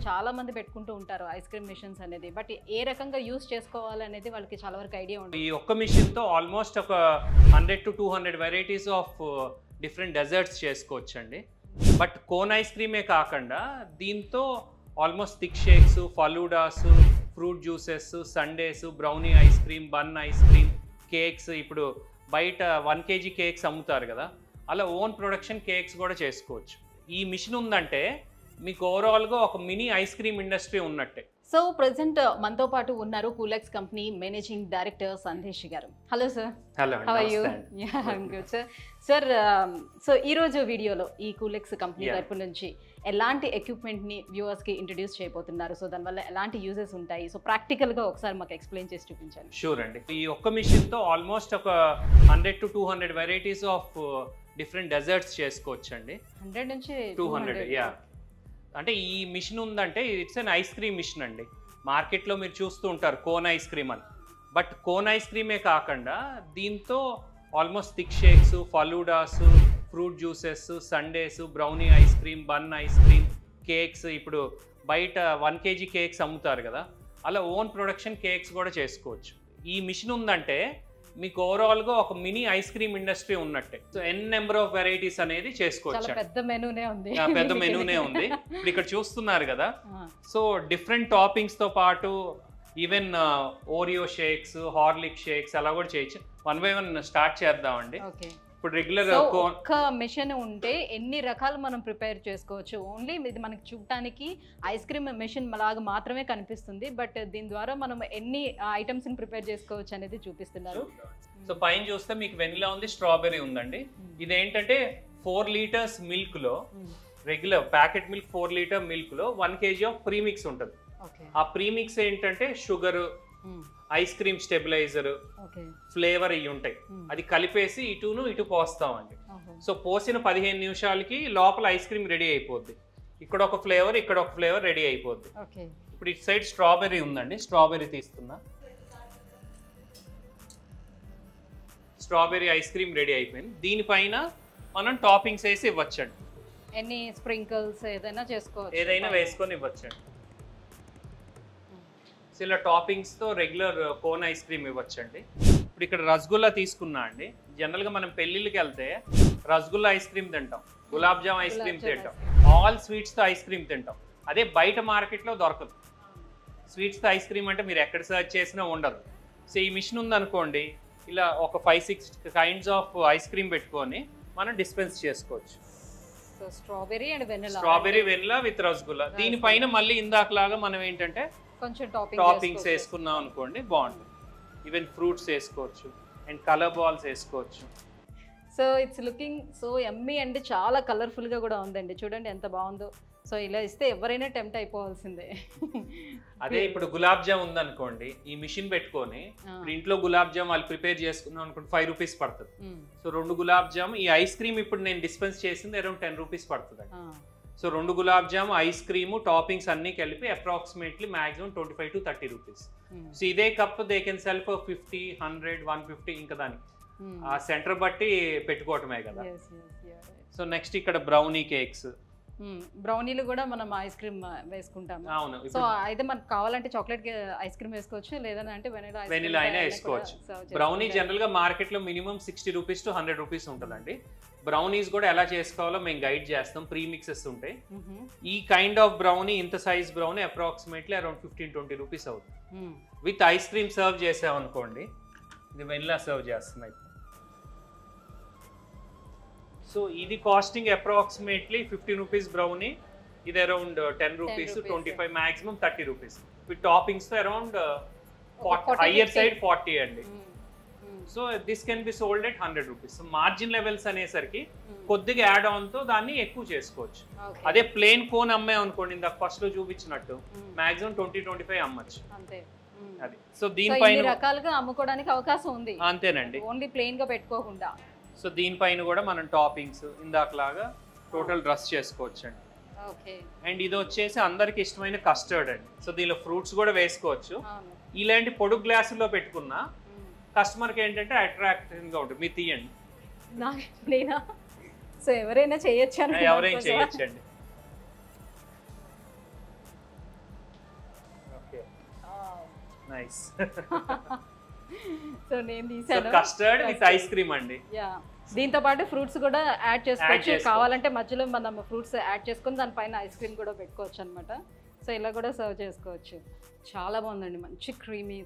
చాలా మంది పెట్టుకుంటూ ఉంటారు ఐస్ క్రీమ్ మిషన్స్ అనేది, బట్ ఏ రకంగా యూస్ చేసుకోవాలనేది వాళ్ళకి చాలా వరకు ఐడియా ఉంటుంది. ఈ ఒక్క మిషన్ తో ఆల్మోస్ట్ ఒక 100 to 200 varieties of different desserts చేసుకోవచ్చండి. బట్ కోన్ ఐస్ క్రీమే కాకుండా దీంతో almost thick shakes, faloodas, fruit juices, sundaes, brownie ice cream, bun ice cream, cakes, ఇప్పుడు బయట 1 kg కేక్స్ అమ్ముతారు కదా, అలా ఓన్ ప్రొడక్షన్ కేక్స్ కూడా చేసుకోవచ్చు. ఈ మిషన్ ఉందంటే మీకు ఓవరాల్గా ఒక మినీ ఐస్ క్రీమ్ ఇండస్ట్రీ ఉన్నట్టే. సో ప్రెసెంట్ మనతో పాటు ఉన్నారు Coolex company managing director Sandesh గారు. Hello sir. Hello, how are you? Yeah, I am good sir. Sir, so ఈరోజు వీడియోలో ఈ కూలెక్స్ కంపెనీ తరపు నుంచి ఎలాంటి ఎక్విప్మెంట్ని వ్యూవర్స్కి ఇంట్రడ్యూస్ చేయబోతున్నారు, సో దానివల్ల ఎలాంటి యూజెస్ ఉంటాయి, సో ప్రాక్టికల్గా ఒకసారి మాకు ఎక్స్ప్లెయిన్ చేసి చూపించండి. షూర్ అండి. ఈ ఒక్క మిషన్తో ఆల్మోస్ట్ ఒక 100 to 200 varieties of different desserts చేసుకోవచ్చండి. 100 నుంచి 200, యా. అంటే ఈ మిషన్ ఉందంటే it's an ice cream machine అండి. మార్కెట్లో మీరు చూస్తూ ఉంటారు కోన్ ఐస్ క్రీమ్ అని, బట్ కోన్ ఐస్ క్రీమే కాకుండా దీంతో almost thick shakes, faloodas, fruit juices, sundaes, brownie ice cream, bun ice cream, cakes, ఇప్పుడు బయట 1 kg కేక్స్ అమ్ముతారు కదా, అలా ఓన్ ప్రొడక్షన్ కేక్స్ కూడా చేసుకోవచ్చు. ఈ మిషన్ ఉందంటే మీకు ఓవరాల్గా ఒక మినీ ఐస్ క్రీమ్ ఇండస్ట్రీ ఉన్నట్టే. సో నెంబర్ ఆఫ్ వెరైటీస్ అనేది చేసుకోవచ్చు. పెద్ద మెనూనే ఉంది. పెద్ద మెనూనే ఉంది. ఇప్పుడు ఇక్కడ చూస్తున్నారు కదా, సో డిఫరెంట్ టాపింగ్స్ తో పాటు even Oreo shakes, Hurlock shakes అలా కూడా చేయొచ్చు. 1 by 1 స్టార్ట్ చేద్దామండి. ఇప్పుడు రెగ్యులర్ ఒక్క మెషిన్ ఉంటే ఎన్ని రకాలు మనం ప్రిపేర్ చేసుకోవచ్చు. ఓన్లీ ఇది మనకి చూడటానికి ఐస్ క్రీమ్ మెషిన్ లాగా మాత్రమే కనిపిస్తుంది, బట్ దీని ద్వారా మనం ఎన్ని ఐటమ్స్ ని ప్రిపేర్ చేసుకోవచ్చు అనేది చూపిస్తున్నారు. సో పైన చూస్తే మీకు వెనిలా ఉంది, స్ట్రాబెర్రీ ఉందండి. ఇదేంటంటే 4 liters మిల్క్ లో, regular packet milk 4 liter milk లో 1 kg ఆఫ్ ప్రీమిక్స్ ఉంటుంది. ఆ ప్రీమిక్స్ ఏంటంటే sugar, ice cream stabiliser, flavour ఇవి ఉంటాయి. అది కలిపేసి ఇటు పోస్తామండి. సో పోసిన 15 నిమిషాలకి లోపల ఐస్ క్రీమ్ రెడీ అయిపోద్ది. ఇక్కడ ఒక ఫ్లేవర్, ఇక్కడ ఒక ఫ్లేవర్ రెడీ అయిపోద్ది. ఇప్పుడు ఇటు సైడ్ స్ట్రాబెర్రీ ఉందండి, స్ట్రాబెర్రీ తీస్తున్నా. స్ట్రాబెర్రీ ఐస్ క్రీమ్ రెడీ అయిపోయింది. దీనిపైన మనం టాపింగ్స్ వేసి ఇవ్వచ్చండి. ఎన్ని స్ప్రింకిల్స్ ఏదైనా చేసుకోవచ్చు, ఏదైనా వేసుకొని ఇవ్వచ్చండి. ఇలా టాపింగ్స్ తో రెగ్యులర్ కోన్ ఐస్ క్రీమ్ ఇవ్వచ్చండి. ఇప్పుడు ఇక్కడ రసగుల్లా తీసుకున్నా అండి. జనరల్ గా మనం పెళ్లిళ్ళకి వెళ్తే రసగుల్లా ఐస్ క్రీమ్ తింటాం, గులాబ్ జామ్ ఐస్ క్రీమ్ తింటాం, ఆల్ స్వీట్స్ తో ఐస్ క్రీమ్ తింటాం. అదే బయట మార్కెట్ లో దొరకదు. స్వీట్స్ తో ఐస్ క్రీమ్ అంటే మీరు ఎక్కడ సర్చ్ చేసినా ఉండదు. సో ఈ మిషన్ ఉందనుకోండి, ఇలా ఒక 5-6 kinds ఆఫ్ ఐస్ క్రీమ్ పెట్టుకొని మనం డిస్పెన్స్ చేసుకోవచ్చు. Strawberry and vanilla, strawberry vanilla with rasgulla. దీనిపైన మళ్ళీ ఇందాకలాగా మనం ఏంటంటే కొంచెం టాపింగ్స్ వేసుకున్నాం అనుకోండి, బాగుంటుంది. ఈవెన్ ఫ్రూట్స్ వేసుకోవచ్చు అండ్ కలర్ బాల్స్ వేసుకోవచ్చు. So it's looking so yummy అండి, చాలా కలర్ఫుల్ గా కూడా ఉందండి. చూడండి ఎంత బాగుందో. సో ఇలా ఇస్తే ఎవరైనా టెంప్ట్ అయిపోవాల్సిందే. అదే ఇప్పుడు గులాబ్ జామ్ ఉందనుకోండి, ఈ మిషన్ పెట్టుకొని ఇంట్లో గులాబ్ జామ్ వాళ్ళు ప్రిపేర్ చేసుకున్నాం అనుకోండి, 5 rupees పడుతుంది. సో 2 గులాబ్ జామ్, ఈ ఐస్ క్రీమ్ ఇప్పుడు నేను డిస్పెన్స్ చేసింది అరౌండ్ 10 rupees పడుతుంది. So 2 gulab jam, ice cream, toppings అన్ని కలిపి approximately maximum 25 to 30 rupees. So ఇదే cup they can sell for 50, 100, 150. ఇంకా దానికి ఆ సెంటర్ బట్టి పెట్టుకోవటమే కదా. సో నెక్స్ట్ ఇక్కడ బ్రౌనీ కేక్స్, బ్రౌనీలు కూడా మనం ఐస్ క్రీమ్ వేసుకుంటాము. అవును. సో అయితే మనకు కావాలంటే చాక్లెట్ ఐస్ క్రీమ్ వేసుకోవచ్చు, లేదంటే వెనిలా అయినా వేసుకోవచ్చు. బ్రౌనీ జనరల్ గా మార్కెట్ లో మినిమం 60 rupees to 100 rupees ఉంటుందండి. బ్రౌనీస్ కూడా ఎలా చేసుకోవాలో మేము గైడ్ చేస్తాం. ప్రీమిక్సెస్ ఉంటాయి. ఈ కైండ్ ఆఫ్ బ్రౌనీ, ఇంత size brownie approximately around 15-20 rupees అవుతుంది. విత్ ఐస్ క్రీమ్ సర్వ్ చేసామనుకోండి, ఇది వెనిలా సర్వ్ చేస్తున్నాయి. సో ఇది కాస్టింగ్ అప్రాక్సిమేట్లీ 15 rupees బ్రౌనీ, ఇది around 10 rupees, 25, maximum 30 rupees. With toppings తో అరౌండ్ హైయర్ సైడ్ 40 అండి. So this can be sold at 100 rupees. So margin levels అనేసరికి కొద్దిగా యాడ్ ఆన్ తో దాన్ని ఎక్కువ చేసుకోవచ్చు. అదే ప్లేన్ కోన్ అమ్మే అనుకోండి, ఇందాక ఫస్ట్ లో చూపించినట్టు మాక్సిమం 20-25 అమ్మచ్చు. అది. సో దీనిపైన రకాలుగా అమ్ముకోవడానికి అవకాశం ఉంది. అంతేనండి, ఓన్లీ ప్లేన్ గా పెట్టుకోకుండా. సో దీనిపైన కూడా మనం టాపింగ్స్ ఇందాకలాగా టోటల్ డ్రెస్ చేసుకోవచ్చు అండి. అండ్ ఇది వచ్చేసి అందరికి ఇష్టమైన కస్టర్డ్ అండి. సో దీనిలో ఫ్రూట్స్ కూడా వేసుకోవచ్చు. ఇలాంటి పొడుగు గ్లాసుల్లో పెట్టుకున్నా కస్టమర్కి ఏంటంటే అట్రాక్టివ్గా ఉంటుంది. మీరు తీయండి. సో ఎవరైనా చేయొచ్చు ఎవరైనా చేయొచ్చండి. Okay, nice. సో నేను తీసాను కస్టర్డ్ విత్ ఐస్ క్రీమ్ అండి. యా, దీంతో పాటు ఫ్రూట్స్ కూడా యాడ్ చేసుకోవచ్చు. కావాలంటే మధ్యలో మనం ఫ్రూట్స్ యాడ్ చేసుకొని దానిపైన ఐస్ క్రీమ్ కూడా పెట్టుకోవచ్చు అనమాట. సో ఇలా కూడా సర్వ్ చేసుకోవచ్చు. చాలా బాగుందండి, మంచి క్రీమీ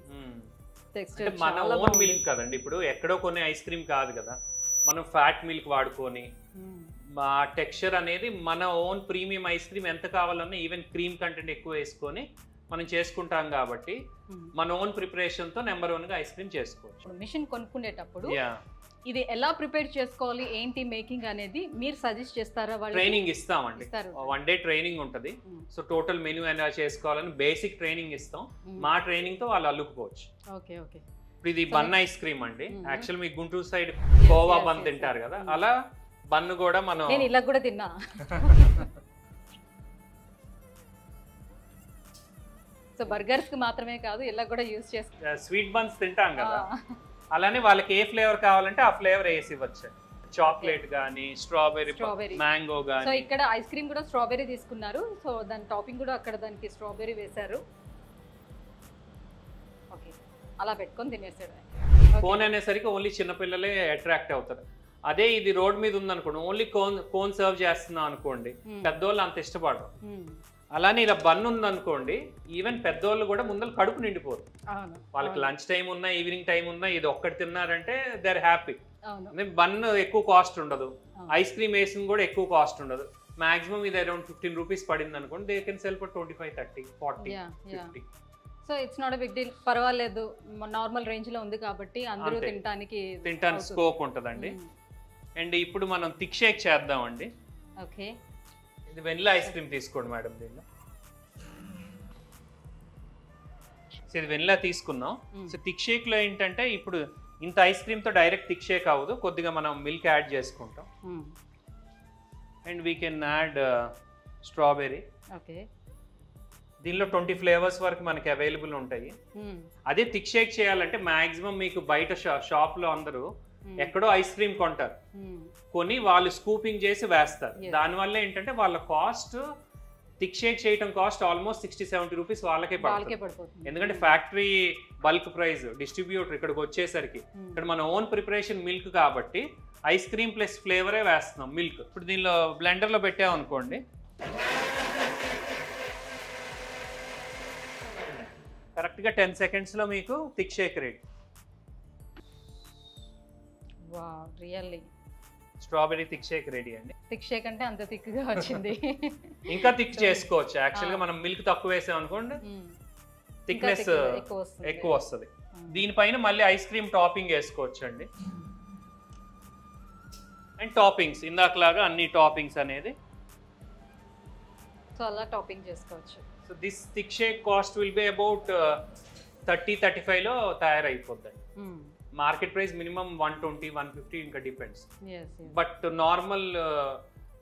టెక్స్చర్. మన ఓన్ మిల్క్ కదండి, ఇప్పుడు ఎక్కడో కొన్ని ఐస్ క్రీమ్ కాదు కదా, మనం ఫ్యాట్ మిల్క్ వాడుకొని మా టెక్స్చర్ అనేది మన ఓన్ ప్రీమియం ఐస్ క్రీమ్ ఎంత కావాలన్నా ఈవెన్ క్రీమ్ కంటెంట్ ఎక్కువ వేసుకొని మనం చేసుకుంటాం కాబట్టి మన ఓన్ ప్రిపరేషన్ తో నెంబర్ 1 గా ఐస్ క్రీమ్ చేసుకోవచ్చు. మిషన్ కొనుక్కునేటప్పుడు ఇది ఎలా ప్రిపేర్ చేసుకోవాలి, ఏంటి మేకింగ్ అనేది మీరు సజెస్ట్ చేస్తారా? వాళ్ళు ట్రైనింగ్ ఇస్తామండి, 1 డే ట్రైనింగ్ ఉంటుంది. సో టోటల్ మెనూ ఎలా చేసుకోవాలని బేసిక్ ట్రైనింగ్ ఇస్తాం. మా ట్రైనింగ్ తో వాళ్ళు అల్లుకుపోవచ్చు. Okay okay. ఇప్పుడు ఇది బన్ ఐస్ క్రీమ్ అండి. యాక్చువల్ మీ గుంటూరు సైడ్ కోవా బన్ తింటారు కదా, అలా బన్ కూడా మనం నేను ఇలా కూడా తిన్నా. సో బర్గర్స్ కి మాత్రమే కాదు, ఇలా కూడా యూస్ చేస్తాం. స్వీట్ బన్స్ తింటాం కదా, అలానే వాళ్ళకి ఏ ఫ్లేవర్ కావాలంటే ఆ ఫ్లేవర్ వేసి ఇవ్వచ్చు. చాక్లెట్ గానీ, స్ట్రాబెర్రీ, మ్యాంగో గానీ. సో ఇక్కడ ఐస్ క్రీమ్ కూడా స్ట్రాబెర్రీ తీసుకున్నారు. సో దాని టాపింగ్ కూడా అక్కడ దానికి స్ట్రాబెర్రీ వేశారు. ఓకే, అలా పెట్టుకొని తినేసాడు. కోన్ అనేసరికి ఓన్లీ చిన్నపిల్లలే అట్రాక్ట్ అవుతారు. అదే ఇది రోడ్ మీద ఉందనుకోండి, ఓన్లీ కోన్ సర్వ్ చేస్తున్నాం అనుకోండి, పెద్దోళ్ళు అంత ఇష్టపడరు. అలానే ఇలా బన్ ఉందనుకోండి, ఈవెన్ పెద్దోళ్ళు కూడా ముందర కడుపు నిండిపోరు. వాళ్ళకి లంచ్ టైం ఉన్నా, ఈవినింగ్ టైం ఉన్నా, ఇది ఒక్కటి తిన్నారంటే దే ఆర్ హ్యాపీ. బన్ ఎక్కువ కాస్ట్ ఉండదు, ఐస్ క్రీమ్ వేసింది కూడా ఎక్కువ కాస్ట్ ఉండదు. మాక్సిమం ఇది అరౌండ్ 15 రూపీస్ పడింది అనుకోండి, they can sell for 25, 30, 40, 50. So it's not a big deal, పర్వాలేదు, నార్మల్ రేంజ్ లో ఉంది కాబట్టి అందరూ తినడానికి స్కోప్ ఉంటుందండి. అండ్ ఇప్పుడు మనం థిక్ షేక్ చేద్దామండి. ఓకే, ఇది వెనిలా ఐస్ క్రీమ్ తీసుకోండి మేడం. దీనిలో ఇది వెనిలా తీసుకున్నాం. సో థిక్ షేక్ లో ఏంటంటే ఇప్పుడు ఇంత ఐస్ క్రీమ్ తో డైరెక్ట్ థిక్ షేక్ అవ్వదు, కొద్దిగా మనం మిల్క్ యాడ్ చేసుకుంటాం. And we can add strawberry. Okay, దీనిలో 20 ఫ్లేవర్స్ వరకు మనకి అవైలబుల్ ఉంటాయి. అదే థిక్ షేక్ చేయాలంటే మాక్సిమం మీకు బయట షాప్ లో అందరూ ఎక్కడో ఐస్ క్రీమ్ కొంటారు, కొని వాళ్ళు స్కూపింగ్ చేసి వేస్తారు. దానివల్ల ఏంటంటే వాళ్ళ కాస్ట్, థిక్ షేక్ చేయడం కాస్ట్ ఆల్మోస్ట్ 60-70 రూపీస్ వాళ్ళకే పడుతుంది. ఎందుకంటే ఫ్యాక్టరీ బల్క్ ప్రైస్, డిస్ట్రిబ్యూటర్ ఇక్కడికి వచ్చేసరికి ఇక్కడ మన ఓన్ ప్రిపరేషన్ మిల్క్ కాబట్టి ఐస్ క్రీమ్ ప్లస్ ఫ్లేవరే వేస్తున్నాం మిల్క్. ఇప్పుడు దీనిలో బ్లెండర్ లో పెట్టామనుకోండి, కరెక్ట్ గా 10 seconds లో మీకు thick shake ready. Wow, really strawberry thick shake ready అండి. థిక్ షేక్ అంటే అంత థిక్ గా వచ్చింది. ఇంకా థిక్ చేసుకోవచ్చు. యాక్చువల్ గా మనం మిల్క్ తక్కువ వేసాం అనుకోండి, థిక్నెస్ ఎక్కువ వస్తుంది. దీనిపైన మళ్ళీ ఐస్ క్రీమ్ టాపింగ్ వేసుకోవచ్చు అండి. అండ్ టాపింగ్స్ ఇందాకలాగా అన్ని టాపింగ్స్ అనేది సో అలా టాపింగ్ చేసుకోవచ్చు. So this thick shake cost will be about 30-35 లో తయారైపోద్దండి. మార్కెట్ ప్రైస్ మినిమం 120-150 ఇంకా depends. But normal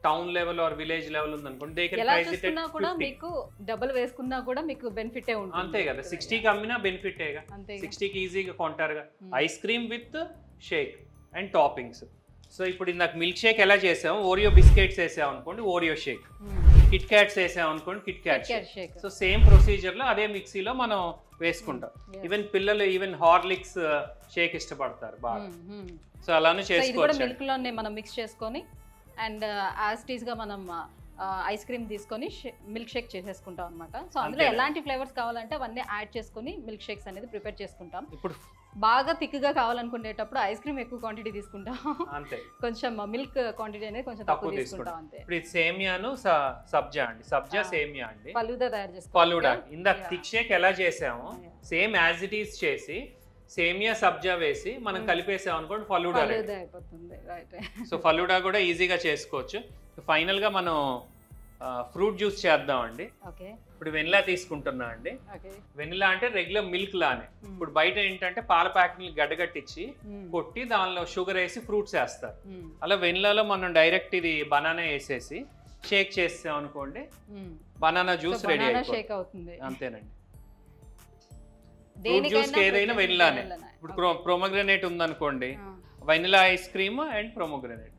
town level or village level ఉందనుకోండి, they can price it at 50. మీకు డబుల్ వేసుకున్నా కూడా మీకు బెనిఫిటే ఉంటుంది. అంతే కదా, 60కి అమ్మినా బెనిఫిటేగా, 60కి ఈజీగా కొంటారుగా. Ice cream with shake and toppings. So ఇప్పుడు ఇందాక మిల్క్ షేక్ ఎలా చేసాము, ఓరియో బిస్కెట్స్ వేసాం అనుకోండి, ఓరియో షేక్, కిట్ క్యాట్స్ వేసాం అనుకోండి, KitKat shake. So same procedure లో అదే మిక్సీలో మనం వేసుకుంటాం. ఈవెన్ పిల్లలు ఈవెన్ హార్లిక్స్ షేక్ ఇష్టపడతారు బాగా. సో అలానే చేసుకోవచ్చు. మిల్క్ లోనే మనం మిక్స్ చేసుకొని అండ్ యాజ్ టీజ్ గా మనం ఐస్ క్రీమ్ తీసుకొని మిల్క్ షేక్ చేసేసుకుంటాం అనమాట. సో అందులో ఎలాంటి ఫ్లేవర్స్ కావాలంటే అవన్నీ యాడ్ చేసుకొని మిల్క్ షేక్స్ అనేది ప్రిపేర్ చేసుకుంటాం. ఇప్పుడు బాగా థిక్ గా కావాలనుకునేటప్పుడు ఐస్ క్రీమ్ ఎక్కువ క్వాంటిటీ తీసుకుంటాం, అంతే. కొంచెం మిల్క్ క్వాంటిటీ అనేది కొంచెం తక్కువ తీసుకుంటాం అంతే. ఇప్పుడు ఇది సేమియాను సబ్జా అండి, సబ్జా సేమియా అండి, ఫలూదా తయారు చేసుకోవాలి. ఫలూడా ఇందాక థిక్ షేక్ ఎలా చేసామో సేమ్ యాజ్ ఇట్ ఈస్ చేసి సేమియా సబ్జా వేసి మనం కలిపేసాం అనుకోండి, ఫలూడా అయిపోతుంది. సో ఫలూడా కూడా ఈజీగా చేసుకోవచ్చు. ఫైనల్ గా మనం ఫ్రూట్ జ్యూస్ చేద్దామండి. ఇప్పుడు వెనిలా తీసుకుంటున్నా అండి. వెనిలా అంటే రెగ్యులర్ మిల్క్ లానే. ఇప్పుడు బయట ఏంటంటే పాల ప్యాకెట్ని గడ్డగట్టించి కొట్టి దానిలో షుగర్ వేసి ఫ్రూట్స్ వేస్తారు. అలా వెనిలాలో మనం డైరెక్ట్ ఇది బనానా వేసేసి షేక్ చేస్తాం అనుకోండి, బనానా జ్యూస్ రెడీ అయిపోతుంది. అంతేనండి. ఫ్రూట్ జ్యూస్ ఏదైనా వెనిలానే. ఇప్పుడు ప్రొమోగ్రనేట్ ఉందనుకోండి, vanilla ice cream and pomegranate.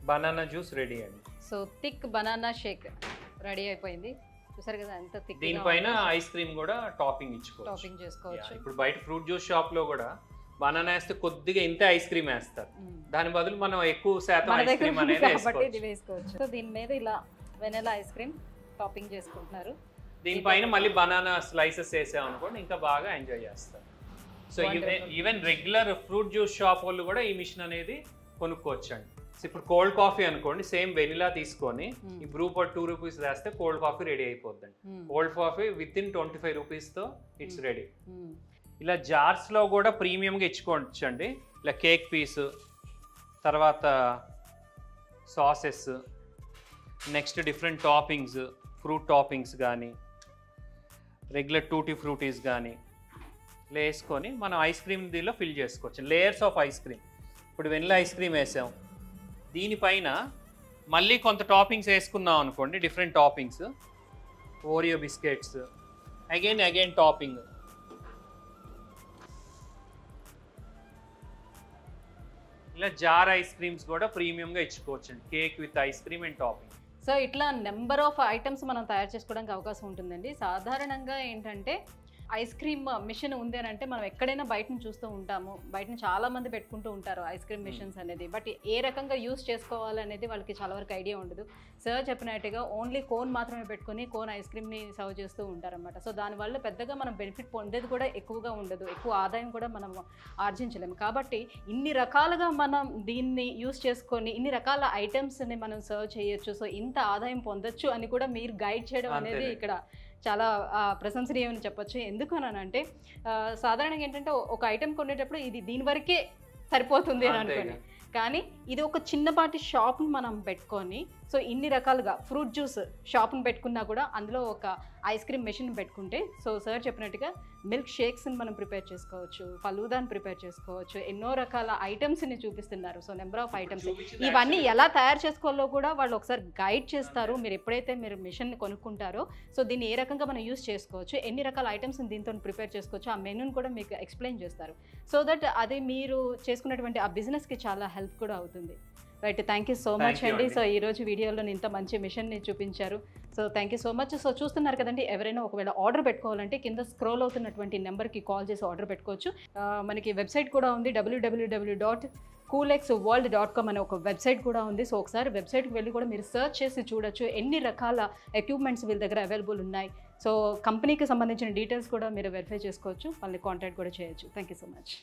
Banana juice ready అండి. So thick banana shake ready అయిపోయింది. చూసారు కదా ఎంత థిక్. దీనిపైన ఐస్ క్రీమ్ కూడా టాపింగ్ ఇచ్చుకోవచ్చు. టాపింగ్ చేసుకోవచ్చు. ఇప్పుడు బయట ఫ్రూట్ జ్యూస్ షాప్ లో కూడా బనానా వేస్తే కొద్దిగా ఇంతే ఐస్ క్రీమ్ వేస్తారు. దాని బదులు మనం ఎక్కువ శాతం ఐస్ క్రీమ్ అనేది వేసుకోవచ్చు. సో దీని మీద ఇలా వెనిలా ఐస్ క్రీమ్ టాపింగ్ చేసుకుంటున్నారు. దీనిపైన మళ్ళీ బనానా స్లైసెస్ వేసాం అనుకోండి ఇంకా బాగా ఎంజాయ్ చేస్తారు. So even regular fruit juice shop వాళ్ళు కూడా ఈ మిషన్ అనేది కొనుక్కోవచ్చండి. ఇప్పుడు కోల్డ్ కాఫీ అనుకోండి, సేమ్ వెనిలా తీసుకొని ఈ బ్రూ పర్ 2 రూపీస్ వేస్తే కోల్డ్ కాఫీ రెడీ అయిపోద్దండి. కోల్డ్ కాఫీ విత్ ఇన్ 25 రూపీస్తో ఇట్స్ రెడీ. ఇలా జార్స్లో కూడా ప్రీమియంగా ఇచ్చుకోవచ్చండి. ఇలా కేక్ పీస్, తర్వాత sauces, next different toppings, fruit toppings కానీ రెగ్యులర్ టూటీ ఫ్రూటీస్ కానీ ఇలా వేసుకొని మనం ఐస్ క్రీమ్ దీనిలో ఫిల్ చేసుకోవచ్చు. Layers of ice cream. ఇప్పుడు వెనిలా ఐస్ క్రీమ్ వేసాం, దీనిపైన మళ్ళీ కొంత టాపింగ్స్ వేసుకున్నాం అనుకోండి, different toppings, Oreo biscuits, again topping. ఇలా జార్ ఐస్ క్రీమ్స్ కూడా ప్రీమియంగా ఇచ్చుకోవచ్చు అండి. Cake with ice cream and topping. So ఇట్లా నెంబర్ ఆఫ్ ఐటమ్స్ మనం తయారు చేసుకోవడానికి అవకాశం ఉంటుందండి. సాధారణంగా ఏంటంటే ఐస్ క్రీమ్ మిషన్ ఉంది అని అంటే మనం ఎక్కడైనా బయట నుంచి చూస్తూ ఉంటాము. బయట చాలా మంది పెట్టుకుంటూ ఉంటారు ఐస్ క్రీమ్ మిషన్స్ అనేది. బట్ ఏ రకంగా యూస్ చేసుకోవాలనేది వాళ్ళకి చాలా వరకు ఐడియా ఉండదు. సార్ చెప్పినట్టుగా ఓన్లీ కోన్ మాత్రమే పెట్టుకుని కోన్ ఐస్ క్రీమ్ని సర్వ్ చేస్తూ ఉంటారన్నమాట. సో దానివల్ల పెద్దగా మనం బెనిఫిట్ పొందేది కూడా ఎక్కువగా ఉండదు, ఎక్కువ ఆదాయం కూడా మనం ఆర్జించలేము. కాబట్టి ఇన్ని రకాలుగా మనం దీన్ని యూస్ చేసుకొని ఇన్ని రకాల ఐటమ్స్ని మనం సర్వ్ చేయొచ్చు, సో ఇంత ఆదాయం పొందొచ్చు అని కూడా మీరు గైడ్ చేయడం అనేది ఇక్కడ చాలా ప్రశంసనీయమని చెప్పొచ్చు. ఎందుకు అని అంటే సాధారణంగా ఏంటంటే ఒక ఐటెం కొనేటప్పుడు ఇది దీని వరకే సరిపోతుంది అని అనుకోండి, కానీ ఇది ఒక చిన్నపాటి షాప్ని మనం పెట్టుకొని సో ఇన్ని రకాలుగా ఫ్రూట్ జ్యూస్ షాప్ని పెట్టుకున్నా కూడా అందులో ఒక ఐస్ క్రీమ్ మెషిన్ పెట్టుకుంటే సో సార్ చెప్పినట్టుగా మిల్క్ షేక్స్ని మనం ప్రిపేర్ చేసుకోవచ్చు, ఫలూదాని ప్రిపేర్ చేసుకోవచ్చు, ఎన్నో రకాల ఐటమ్స్ని చూపిస్తున్నారు. సో నెంబర్ ఆఫ్ ఐటమ్స్ ఇవన్నీ ఎలా తయారు చేసుకోవాలో కూడా వాళ్ళు ఒకసారి గైడ్ చేస్తారు. మీరు ఎప్పుడైతే మీరు మిషన్ని కొనుక్కుంటారో సో దీన్ని ఏ రకంగా మనం యూస్ చేసుకోవచ్చు, ఎన్ని రకాల ఐటమ్స్ని దీంతో ప్రిపేర్ చేసుకోవచ్చు, ఆ మెనూని కూడా మీకు ఎక్స్ప్లెయిన్ చేస్తారు. సో దట్ అది మీరు చేసుకున్నటువంటి ఆ బిజినెస్కి చాలా హెల్ప్ కూడా అవుతుంది. Right, thank you so much అండి. సో ఈరోజు వీడియోలో ఇంత మంచి మిషన్ని చూపించారు. So thank you so much. So చూస్తున్నారు కదండి, ఎవరైనా ఒకవేళ ఆర్డర్ పెట్టుకోవాలంటే కింద స్క్రోల్ అవుతున్నటువంటి నెంబర్కి కాల్ చేసి ఆర్డర్ పెట్టుకోవచ్చు. మనకి వెబ్సైట్ కూడా ఉంది, www.coolxworld.com అనే ఒక వెబ్సైట్ కూడా ఉంది. సో ఒకసారి వెబ్సైట్కి వెళ్ళి కూడా మీరు సర్చ్ చేసి చూడొచ్చు ఎన్ని రకాల ఎక్విప్మెంట్స్ వీళ్ళ దగ్గర అవైలబుల్ ఉన్నాయి. సో కంపెనీకి సంబంధించిన డీటెయిల్స్ కూడా మీరు వెరిఫై చేసుకోవచ్చు, వాళ్ళని కాంటాక్ట్ కూడా చేయొచ్చు. Thank you so much.